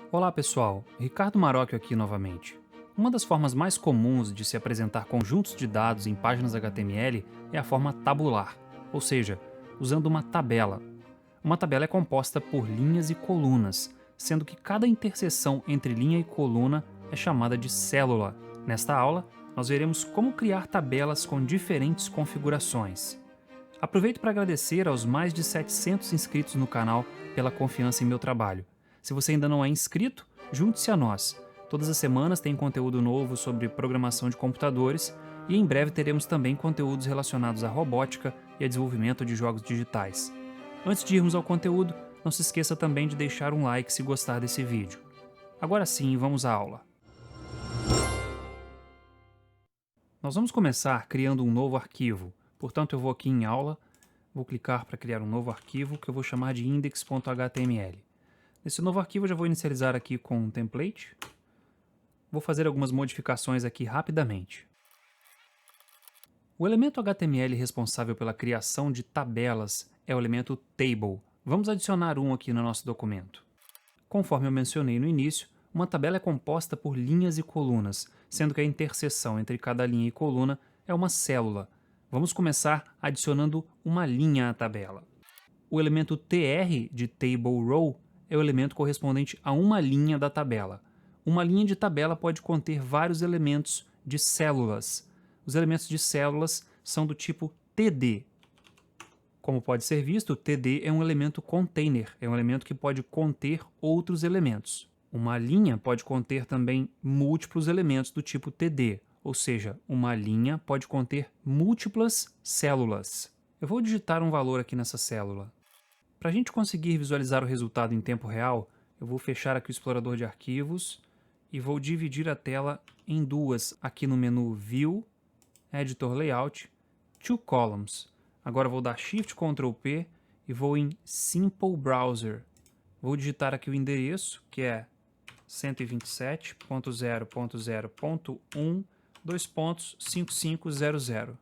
Olá pessoal, Ricardo Marocchio aqui novamente. Uma das formas mais comuns de se apresentar conjuntos de dados em páginas HTML é a forma tabular, ou seja, usando uma tabela. Uma tabela é composta por linhas e colunas, sendo que cada interseção entre linha e coluna é chamada de célula. Nesta aula, nós veremos como criar tabelas com diferentes configurações. Aproveito para agradecer aos mais de 700 inscritos no canal pela confiança em meu trabalho. Se você ainda não é inscrito, junte-se a nós. Todas as semanas tem conteúdo novo sobre programação de computadores e em breve teremos também conteúdos relacionados à robótica e a desenvolvimento de jogos digitais. Antes de irmos ao conteúdo, não se esqueça também de deixar um like se gostar desse vídeo. Agora sim, vamos à aula. Nós vamos começar criando um novo arquivo. Portanto, eu vou aqui em aula, vou clicar para criar um novo arquivo que eu vou chamar de index.html. Nesse novo arquivo eu já vou inicializar aqui com um template. Vou fazer algumas modificações aqui rapidamente. O elemento HTML responsável pela criação de tabelas é o elemento table. Vamos adicionar um aqui no nosso documento. Conforme eu mencionei no início, uma tabela é composta por linhas e colunas, sendo que a interseção entre cada linha e coluna é uma célula. Vamos começar adicionando uma linha à tabela. O elemento tr de table row é o elemento correspondente a uma linha da tabela. Uma linha de tabela pode conter vários elementos de células. Os elementos de células são do tipo TD. Como pode ser visto, o TD é um elemento container, é um elemento que pode conter outros elementos. Uma linha pode conter também múltiplos elementos do tipo TD, ou seja, uma linha pode conter múltiplas células. Eu vou digitar um valor aqui nessa célula. Para a gente conseguir visualizar o resultado em tempo real, eu vou fechar aqui o explorador de arquivos e vou dividir a tela em duas aqui no menu View, Editor Layout, Two Columns. Agora eu vou dar Shift Ctrl P e vou em Simple Browser. Vou digitar aqui o endereço, que é 127.0.0.1.5500.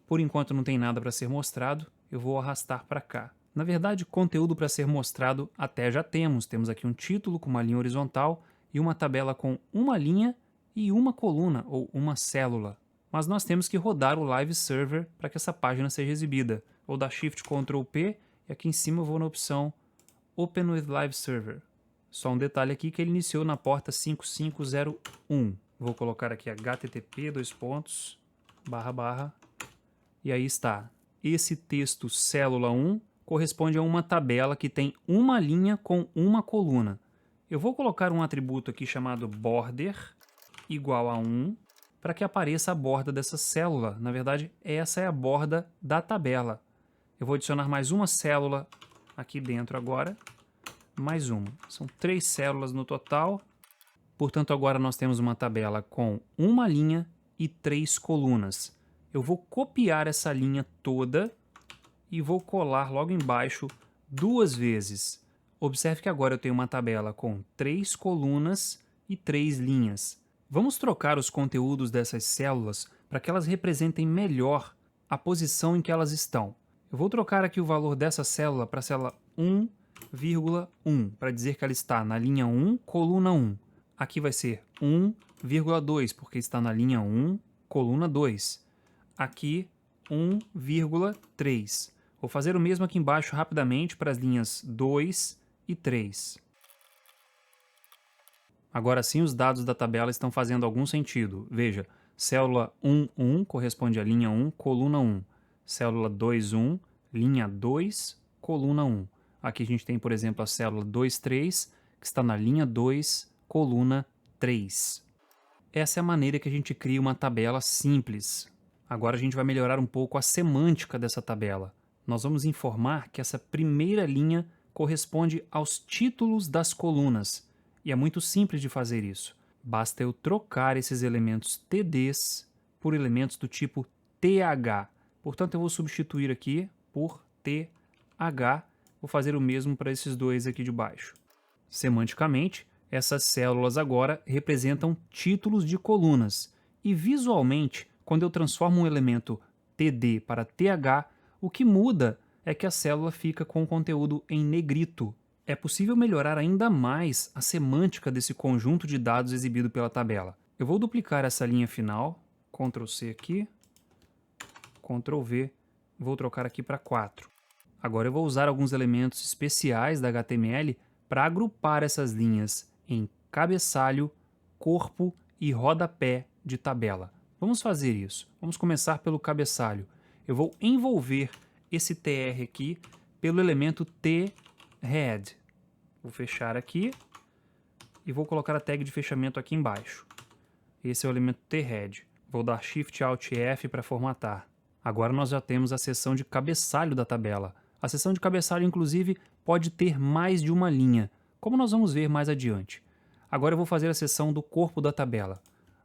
Por enquanto não tem nada para ser mostrado, eu vou arrastar para cá. Na verdade, conteúdo para ser mostrado até já temos. Temos aqui um título com uma linha horizontal e uma tabela com uma linha e uma coluna ou uma célula. Mas nós temos que rodar o Live Server para que essa página seja exibida. Vou dar Shift Ctrl P e aqui em cima eu vou na opção Open with Live Server. Só um detalhe aqui que ele iniciou na porta 5501. Vou colocar aqui http e aí está. Esse texto célula 1 corresponde a uma tabela que tem uma linha com uma coluna. Eu vou colocar um atributo aqui chamado border igual a 1 para que apareça a borda dessa célula. Na verdade, essa é a borda da tabela. Eu vou adicionar mais uma célula aqui dentro agora. Mais uma. São 3 células no total. Portanto, agora nós temos uma tabela com uma linha e 3 colunas. Eu vou copiar essa linha toda e vou colar logo embaixo 2 vezes. Observe que agora eu tenho uma tabela com 3 colunas e 3 linhas. Vamos trocar os conteúdos dessas células para que elas representem melhor a posição em que elas estão. Eu vou trocar aqui o valor dessa célula para a célula 1,1, para dizer que ela está na linha 1, coluna 1. Aqui vai ser 1,2, porque está na linha 1, coluna 2. Aqui 1,3. Vou fazer o mesmo aqui embaixo rapidamente para as linhas 2 e 3. Agora sim os dados da tabela estão fazendo algum sentido. Veja, célula 1,1 corresponde à linha 1, coluna 1. Célula 2,1, linha 2, coluna 1. Aqui a gente tem, por exemplo, a célula 2,3, que está na linha 2, coluna 3. Essa é a maneira que a gente cria uma tabela simples. Agora a gente vai melhorar um pouco a semântica dessa tabela. Nós vamos informar que essa primeira linha corresponde aos títulos das colunas. E é muito simples de fazer isso. Basta eu trocar esses elementos TDs por elementos do tipo TH. Portanto, eu vou substituir aqui por TH. Vou fazer o mesmo para esses dois aqui de baixo. Semanticamente, essas células agora representam títulos de colunas. E visualmente, quando eu transformo um elemento TD para TH, o que muda é que a célula fica com o conteúdo em negrito. É possível melhorar ainda mais a semântica desse conjunto de dados exibido pela tabela. Eu vou duplicar essa linha final, Ctrl C aqui, Ctrl V, vou trocar aqui para 4. Agora eu vou usar alguns elementos especiais da HTML para agrupar essas linhas em cabeçalho, corpo e rodapé de tabela. Vamos fazer isso. Vamos começar pelo cabeçalho. Eu vou envolver esse TR aqui pelo elemento tHead. Vou fechar aqui e vou colocar a tag de fechamento aqui embaixo. Esse é o elemento tHead. Vou dar Shift Alt F para formatar. Agora nós já temos a seção de cabeçalho da tabela. A seção de cabeçalho, inclusive, pode ter mais de uma linha, como nós vamos ver mais adiante. Agora eu vou fazer a seção do corpo da tabela.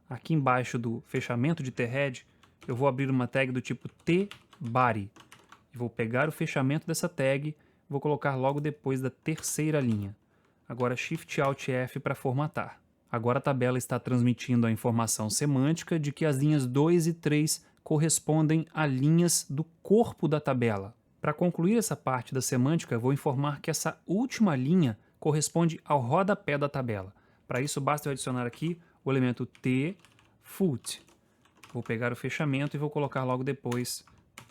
Aqui embaixo do fechamento de tHead, eu vou abrir uma tag do tipo tBody. Vou pegar o fechamento dessa tag, vou colocar logo depois da terceira linha. Agora Shift Alt F para formatar. Agora a tabela está transmitindo a informação semântica de que as linhas 2 e 3 correspondem a linhas do corpo da tabela. Para concluir essa parte da semântica, vou informar que essa última linha corresponde ao rodapé da tabela. Para isso, basta eu adicionar aqui o elemento tFoot. Vou pegar o fechamento e vou colocar logo depois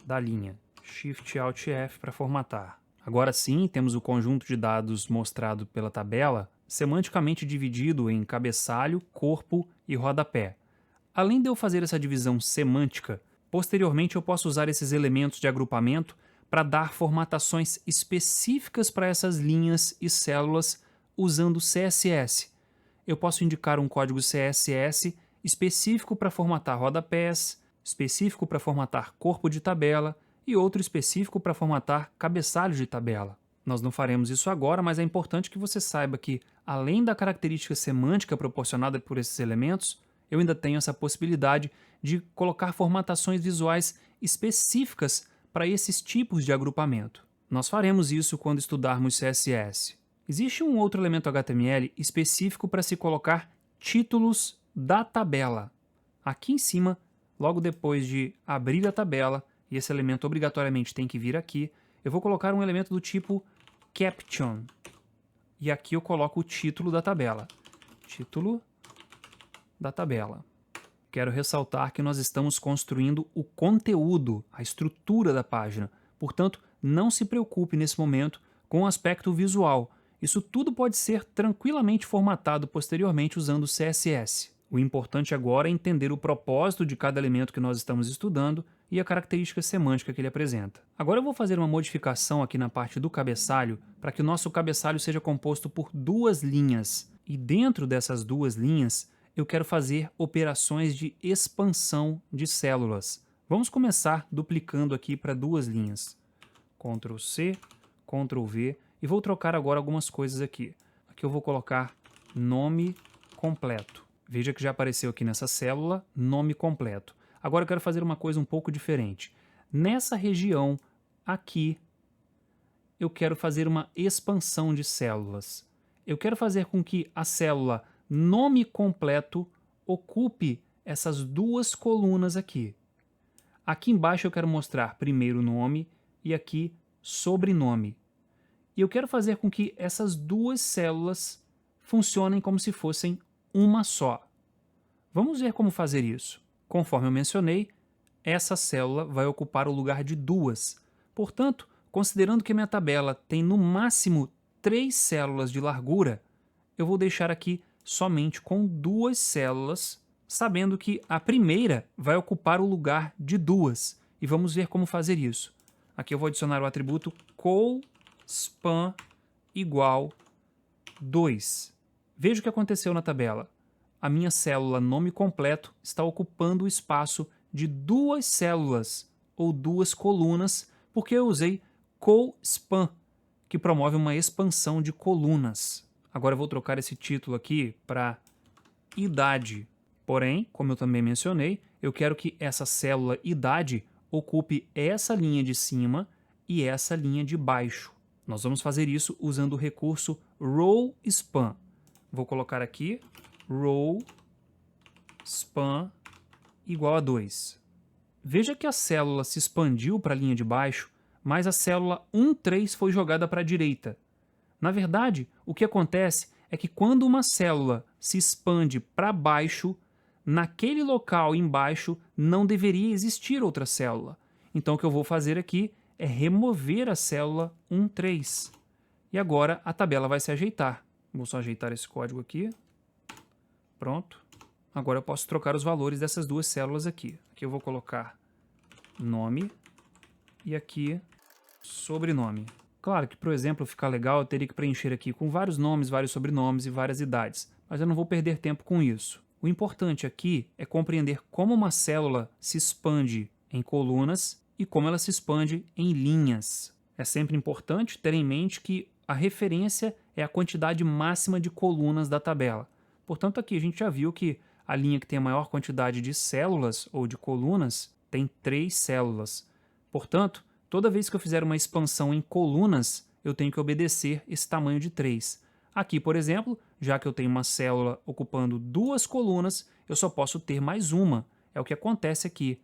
da linha. Shift Alt F para formatar. Agora sim, temos o conjunto de dados mostrado pela tabela, semanticamente dividido em cabeçalho, corpo e rodapé. Além de eu fazer essa divisão semântica, posteriormente eu posso usar esses elementos de agrupamento para dar formatações específicas para essas linhas e células usando CSS. Eu posso indicar um código CSS específico para formatar rodapés, específico para formatar corpo de tabela e outro específico para formatar cabeçalho de tabela. Nós não faremos isso agora, mas é importante que você saiba que, além da característica semântica proporcionada por esses elementos, eu ainda tenho essa possibilidade de colocar formatações visuais específicas para esses tipos de agrupamento. Nós faremos isso quando estudarmos CSS. Existe um outro elemento HTML específico para se colocar títulos da tabela. Aqui em cima, logo depois de abrir a tabela, e esse elemento obrigatoriamente tem que vir aqui, eu vou colocar um elemento do tipo caption. E aqui eu coloco o título da tabela. Título da tabela. Quero ressaltar que nós estamos construindo o conteúdo, a estrutura da página. Portanto, não se preocupe nesse momento com o aspecto visual. Isso tudo pode ser tranquilamente formatado posteriormente usando o CSS. O importante agora é entender o propósito de cada elemento que nós estamos estudando e a característica semântica que ele apresenta. Agora eu vou fazer uma modificação aqui na parte do cabeçalho para que o nosso cabeçalho seja composto por duas linhas. E dentro dessas duas linhas, eu quero fazer operações de expansão de células. Vamos começar duplicando aqui para duas linhas. Ctrl C, Ctrl V, e vou trocar agora algumas coisas aqui. Aqui eu vou colocar nome completo. Veja que já apareceu aqui nessa célula, nome completo. Agora eu quero fazer uma coisa um pouco diferente. Nessa região aqui, eu quero fazer uma expansão de células. Eu quero fazer com que a célula nome completo ocupe essas duas colunas aqui. Aqui embaixo eu quero mostrar primeiro nome e aqui sobrenome. E eu quero fazer com que essas duas células funcionem como se fossem uma só. Vamos ver como fazer isso. Conforme eu mencionei, essa célula vai ocupar o lugar de duas. Portanto, considerando que a minha tabela tem no máximo 3 células de largura, eu vou deixar aqui somente com 2 células, sabendo que a primeira vai ocupar o lugar de duas. E vamos ver como fazer isso. Aqui eu vou adicionar o atributo colspan igual 2. Veja o que aconteceu na tabela. A minha célula nome completo está ocupando o espaço de 2 células, ou 2 colunas, porque eu usei colspan, que promove uma expansão de colunas. Agora eu vou trocar esse título aqui para idade. Porém, como eu também mencionei, eu quero que essa célula idade ocupe essa linha de cima e essa linha de baixo. Nós vamos fazer isso usando o recurso rowSpan. Vou colocar aqui rowSpan igual a 2. Veja que a célula se expandiu para a linha de baixo, mas a célula 1,3 foi jogada para a direita. Na verdade, o que acontece é que quando uma célula se expande para baixo, naquele local embaixo não deveria existir outra célula. Então o que eu vou fazer aqui é remover a célula 1,3. E agora a tabela vai se ajeitar. Vou só ajeitar esse código aqui. Pronto. Agora eu posso trocar os valores dessas duas células aqui. Aqui eu vou colocar nome e aqui sobrenome. Claro que, por exemplo, ficar legal, eu teria que preencher aqui com vários nomes, vários sobrenomes e várias idades, mas eu não vou perder tempo com isso. O importante aqui é compreender como uma célula se expande em colunas e como ela se expande em linhas. É sempre importante ter em mente que a referência é a quantidade máxima de colunas da tabela. Portanto, aqui a gente já viu que a linha que tem a maior quantidade de células ou de colunas tem 3 células. Portanto, toda vez que eu fizer uma expansão em colunas, eu tenho que obedecer esse tamanho de 3. Aqui, por exemplo, já que eu tenho uma célula ocupando 2 colunas, eu só posso ter mais uma. É o que acontece aqui.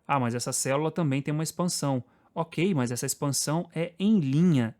Ah, mas essa célula também tem uma expansão. Ok, mas essa expansão é em linha.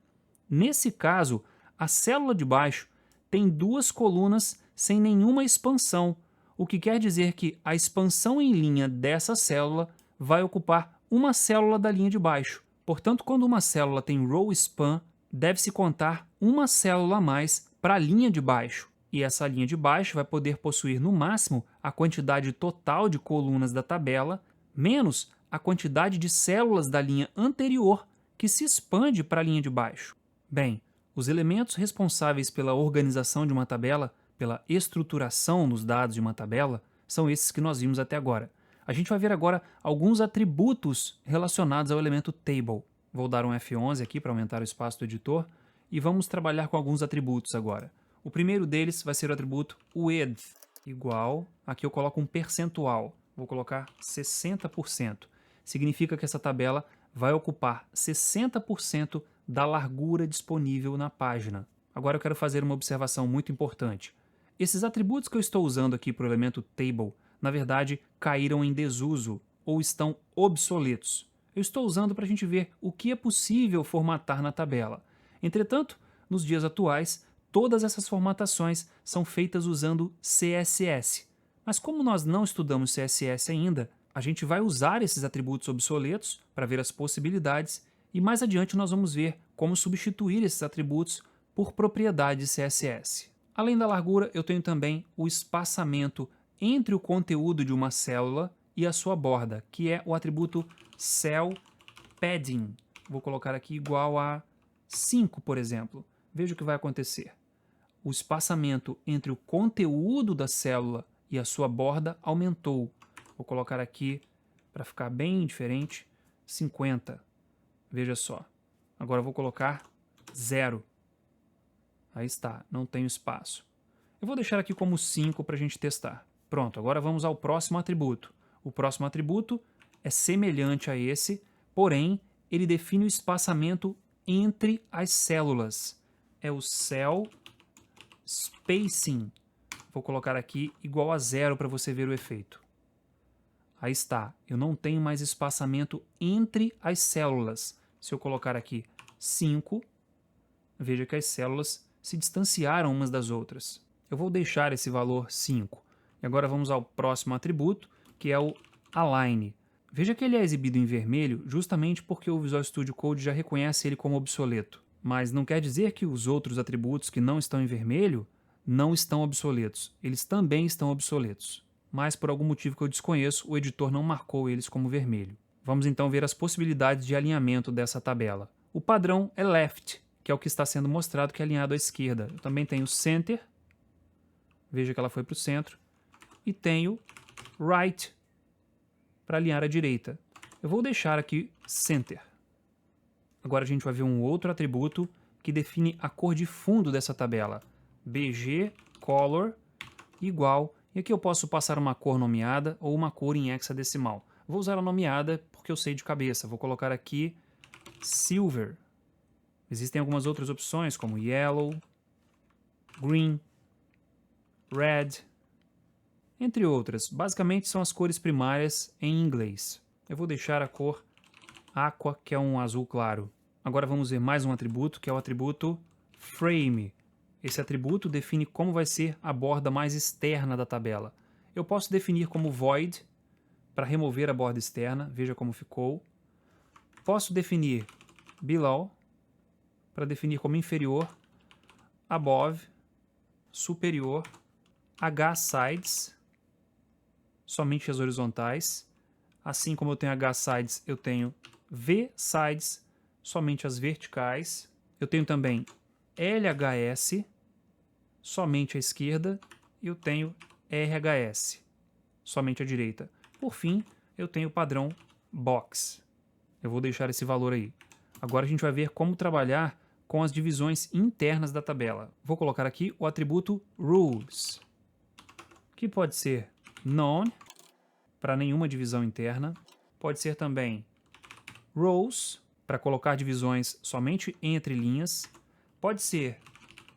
Nesse caso, a célula de baixo tem 2 colunas sem nenhuma expansão, o que quer dizer que a expansão em linha dessa célula vai ocupar uma célula da linha de baixo. Portanto, quando uma célula tem row span, deve-se contar uma célula a mais para a linha de baixo. E essa linha de baixo vai poder possuir no máximo a quantidade total de colunas da tabela, menos a quantidade de células da linha anterior que se expande para a linha de baixo. Bem, os elementos responsáveis pela organização de uma tabela, pela estruturação dos dados de uma tabela, são esses que nós vimos até agora. A gente vai ver agora alguns atributos relacionados ao elemento table. Vou dar um F11 aqui para aumentar o espaço do editor e vamos trabalhar com alguns atributos agora. O primeiro deles vai ser o atributo width, igual, aqui eu coloco um percentual, vou colocar 60%. Significa que essa tabela vai ocupar 60% da largura disponível na página. Agora eu quero fazer uma observação muito importante. Esses atributos que eu estou usando aqui para o elemento table, na verdade, caíram em desuso ou estão obsoletos. Eu estou usando para a gente ver o que é possível formatar na tabela. Entretanto, nos dias atuais, todas essas formatações são feitas usando CSS. Mas como nós não estudamos CSS ainda, a gente vai usar esses atributos obsoletos para ver as possibilidades e mais adiante nós vamos ver como substituir esses atributos por propriedades CSS. Além da largura, eu tenho também o espaçamento entre o conteúdo de uma célula e a sua borda, que é o atributo cell padding. Vou colocar aqui igual a 5, por exemplo. Veja o que vai acontecer. O espaçamento entre o conteúdo da célula e a sua borda aumentou. Vou colocar aqui, para ficar bem diferente, 50. Veja só. Agora eu vou colocar 0. Aí está, não tenho espaço. Eu vou deixar aqui como 5 para a gente testar. Pronto, agora vamos ao próximo atributo. O próximo atributo é semelhante a esse, porém, ele define o espaçamento entre as células. É o cell spacing. Vou colocar aqui igual a 0 para você ver o efeito. Aí está, eu não tenho mais espaçamento entre as células. Se eu colocar aqui 5, veja que as células se distanciaram umas das outras. Eu vou deixar esse valor 5. E agora vamos ao próximo atributo, que é o align. Veja que ele é exibido em vermelho justamente porque o Visual Studio Code já reconhece ele como obsoleto. Mas não quer dizer que os outros atributos que não estão em vermelho não estão obsoletos. Eles também estão obsoletos. Mas por algum motivo que eu desconheço, o editor não marcou eles como vermelho. Vamos então ver as possibilidades de alinhamento dessa tabela. O padrão é left, que é o que está sendo mostrado que é alinhado à esquerda. Eu também tenho center, veja que ela foi para o centro, e tenho right, para alinhar à direita. Eu vou deixar aqui center. Agora a gente vai ver um outro atributo que define a cor de fundo dessa tabela. bg color igual, e aqui eu posso passar uma cor nomeada ou uma cor em hexadecimal. Vou usar a nomeada porque eu sei de cabeça. Vou colocar aqui silver. Existem algumas outras opções como yellow, green, red, entre outras. Basicamente são as cores primárias em inglês. Eu vou deixar a cor aqua, que é um azul claro. Agora vamos ver mais um atributo, que é o atributo frame. Esse atributo define como vai ser a borda mais externa da tabela. Eu posso definir como void para remover a borda externa, veja como ficou. Posso definir below para definir como inferior, above, superior, h-sides, somente as horizontais. Assim como eu tenho h-sides, eu tenho v-sides, somente as verticais. Eu tenho também LHS, somente à esquerda, e eu tenho RHS, somente à direita. Por fim, eu tenho o padrão box. Eu vou deixar esse valor aí. Agora a gente vai ver como trabalhar com as divisões internas da tabela. Vou colocar aqui o atributo rules, que pode ser none, para nenhuma divisão interna. Pode ser também rows, para colocar divisões somente entre linhas. Pode ser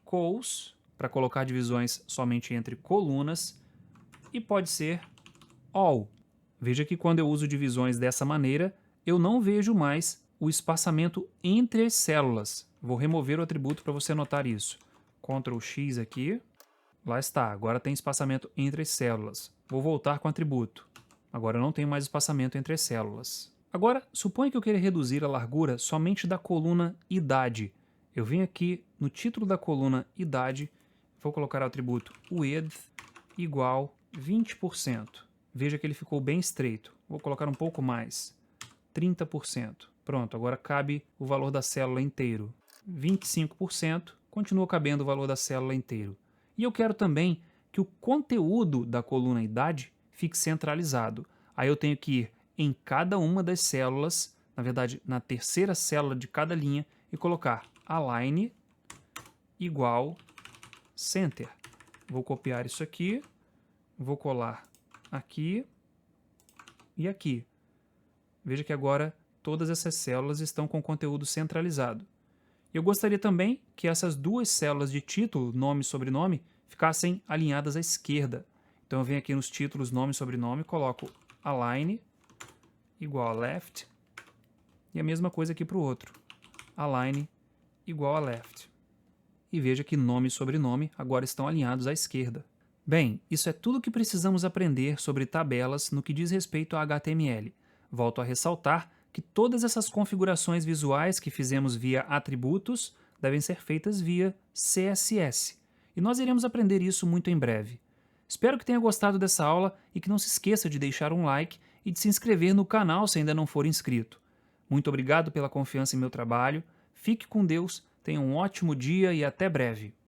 cols, para colocar divisões somente entre colunas. E pode ser all. Veja que quando eu uso divisões dessa maneira, eu não vejo mais o espaçamento entre as células. Vou remover o atributo para você notar isso. Ctrl X aqui. Lá está, agora tem espaçamento entre as células. Vou voltar com o atributo. Agora eu não tenho mais espaçamento entre as células. Agora, suponha que eu queira reduzir a largura somente da coluna idade. Eu venho aqui no título da coluna idade, vou colocar o atributo width igual 20%. Veja que ele ficou bem estreito. Vou colocar um pouco mais, 30%. Pronto, agora cabe o valor da célula inteiro. 25%, continua cabendo o valor da célula inteiro. E eu quero também que o conteúdo da coluna idade fique centralizado. Aí eu tenho que ir em cada uma das células, na verdade, na terceira célula de cada linha, e colocar align igual center. Vou copiar isso aqui, vou colar aqui e aqui. Veja que agora todas essas células estão com o conteúdo centralizado. Eu gostaria também que essas duas células de título, nome e sobrenome, ficassem alinhadas à esquerda. Então eu venho aqui nos títulos nome e sobrenome, coloco align igual a left e a mesma coisa aqui para o outro. Align igual a left. E veja que nome e sobrenome agora estão alinhados à esquerda. Bem, isso é tudo o que precisamos aprender sobre tabelas no que diz respeito a HTML. Volto a ressaltar que todas essas configurações visuais que fizemos via atributos devem ser feitas via CSS. E nós iremos aprender isso muito em breve. Espero que tenha gostado dessa aula e que não se esqueça de deixar um like e de se inscrever no canal se ainda não for inscrito. Muito obrigado pela confiança em meu trabalho, fique com Deus, tenha um ótimo dia e até breve.